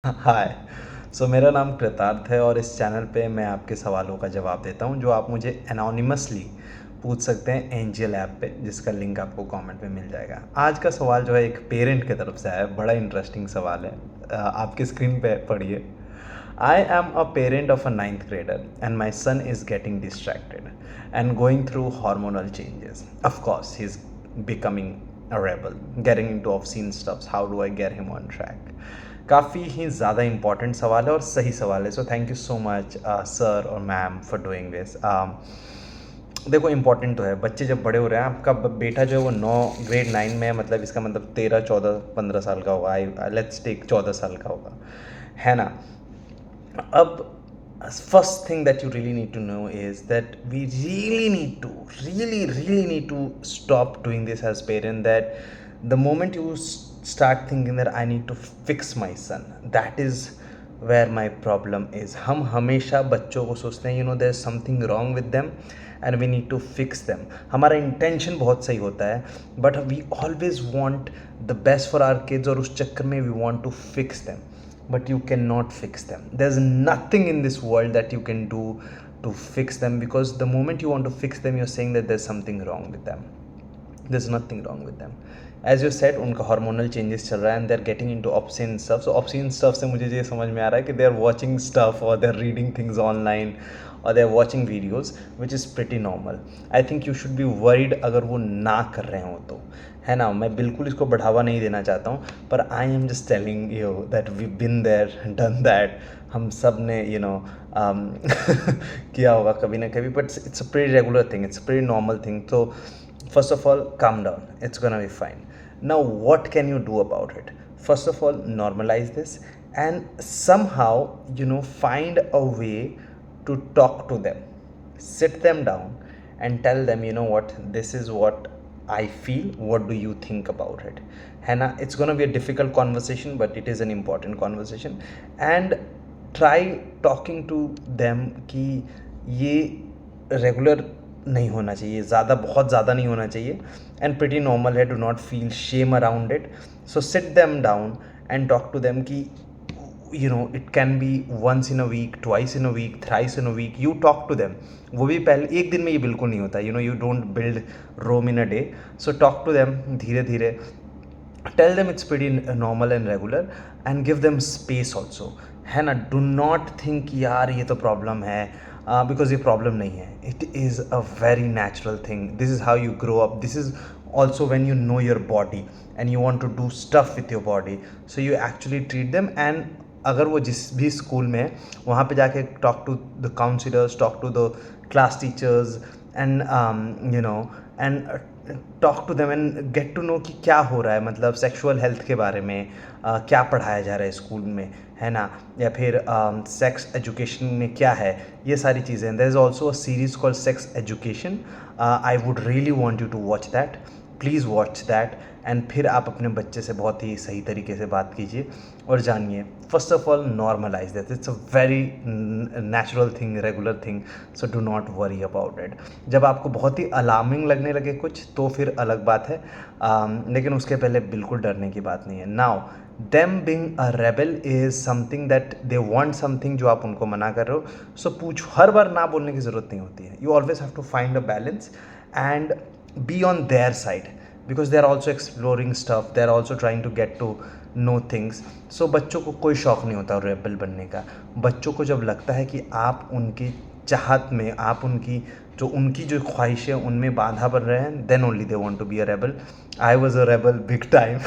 हाय। मेरा नाम कृतार्थ है और इस चैनल पे मैं आपके सवालों का जवाब देता हूँ जो आप मुझे एनोनिमसली पूछ सकते हैं एंजल ऐप पे, जिसका लिंक आपको कमेंट में मिल जाएगा। आज का सवाल जो है एक पेरेंट की तरफ से आया है, बड़ा इंटरेस्टिंग सवाल है। आपकी स्क्रीन पे पढ़िए। I am a parent of a 9th grader and my son is getting distracted and going through hormonal changes. Of course he is becoming a rebel, getting into obscene stuffs. How do I get him on track? काफ़ी ही ज़्यादा important सवाल है और सही सवाल है। So thank you so much sir और ma'am for doing this. देखो, इंपॉर्टेंट तो है। बच्चे जब बड़े हो रहे हैं, आपका बेटा जो है वो ग्रेड 9 में है, मतलब इसका मतलब 13 14 15 साल का होगा। आई लेट्स टेक 14 साल का होगा, है ना। अब first thing that you really need to know is that we really need to stop doing this as parent, that the moment you start thinking that I need to fix my son, that is where my problem is. हम हमेशा बच्चों को सोचते हैं there is something wrong with them and we need to fix them. हमारा intention बहुत सही होता है, but we always want the best for our kids और उस चक्कर में we want to fix them, but you cannot fix them. There's nothing in this world that you can do to fix them, because the moment you want to fix them, you're saying that there's something wrong with them. There's nothing wrong with them. As you said, उनका hormonal changes चल रहा है and they're getting into obscene stuff. So obscene stuff से मुझे ये समझ में आ रहा है कि they're watching stuff or they're reading things online or they're watching videos, which is pretty normal. I think you should be worried अगर वो ना कर रहे हो तो, है ना। मैं बिल्कुल इसको बढ़ावा नहीं देना चाहता हूँ, पर I am just telling you that we been there done that. हम सब ने किया होगा कभी ना कभी, but it's a pretty regular thing, it's a pretty normal thing. तो first of all, calm down, it's gonna be fine. Now what can you do about it? First of all, normalize this and somehow find a way to talk to them. Sit them down and tell them, you know what, this is what I feel, what do you think about it, है ना। It's gonna be a difficult conversation, but it is an important conversation. And try talking to them कि ये regular नहीं होना चाहिए, ज़्यादा बहुत ज़्यादा नहीं होना चाहिए, एंड प्रिटी नॉर्मल है। Do not feel shame around it. So sit them down and talk to them कि it can be once in a week, twice in a week, thrice in a week. You talk to them. वो भी पहले एक दिन में ये बिल्कुल नहीं होता. You don't build Rome in a day. So talk to them धीरे धीरे. Tell them it's pretty normal and regular and give them space also, है ना. डू नॉट थिंक यार ये तो प्रॉब्लम है, बिकॉज ये प्रॉब्लम नहीं है. It is a very natural thing. This is how you grow up. This is also when you know your body and you want to do stuff with your body, so you actually treat them. And अगर वो जिस भी school में है वहाँ पे जाके talk to the counselors, talk to the class teachers and and talk to them and get to know कि क्या हो रहा है, मतलब सेक्सुअल हेल्थ के बारे में क्या पढ़ाया जा रहा है स्कूल में, है ना, या फिर सेक्स एजुकेशन में क्या है, ये सारी चीज़ें. There is also a series called sex education. I would really want you to watch that. Please watch that. And फिर आप अपने बच्चे से बहुत ही सही तरीके से बात कीजिए और जानिए. First of all, normalise that. It's a very natural thing, regular thing. So do not worry about it. जब आपको बहुत ही अलार्मिंग लगने लगे कुछ, तो फिर अलग बात है, लेकिन उसके पहले बिल्कुल डरने की बात नहीं है. Now them being a rebel is something that they want something जो आप उनको मना कर रहे हो. सो पूछ, हर बार ना बोलने की ज़रूरत नहीं होती है. You always have to find a balance and be on their side, because they are also exploring stuff, they are also trying to get to know things. So बच्चों को कोई शौक़ नहीं होता रेबल बनने का. बच्चों को जब लगता है कि आप उनकी चाहत में, आप उनकी जो ख्वाहिशें उनमें बाधा बन रहे हैं, then only they want to be a rebel. I was a rebel big time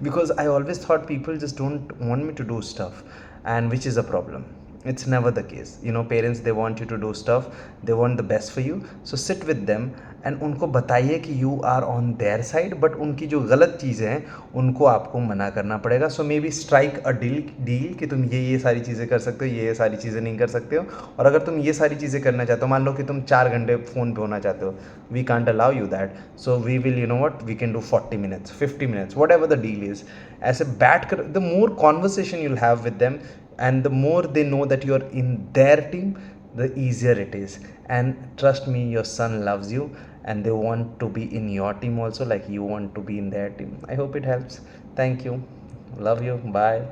because I always thought people just don't want me to do stuff, and which is a problem. It's never the case. Parents, they want you to do stuff, they want the best for you. So sit with them and उनको बताइए कि you are on their side, but उनकी जो गलत चीज़ें हैं उनको आपको मना करना पड़ेगा. So maybe strike a deal कि तुम ये सारी चीज़ें कर सकते हो, ये सारी चीज़ें नहीं कर सकते हो. और अगर तुम ये सारी चीज़ें करना चाहते हो, मान लो कि तुम 4 घंटे फ़ोन पे होना चाहते हो, we can't allow you that. So we will, we can do 40 minutes, 50 minutes, whatever the deal is. ऐसे बैठ कर, the more conversation you'll have with them and the more they know that you are in their team, the easier it is. And trust me, your son loves you and they want to be in your team also, like you want to be in their team. I hope it helps. Thank you. Love you. Bye.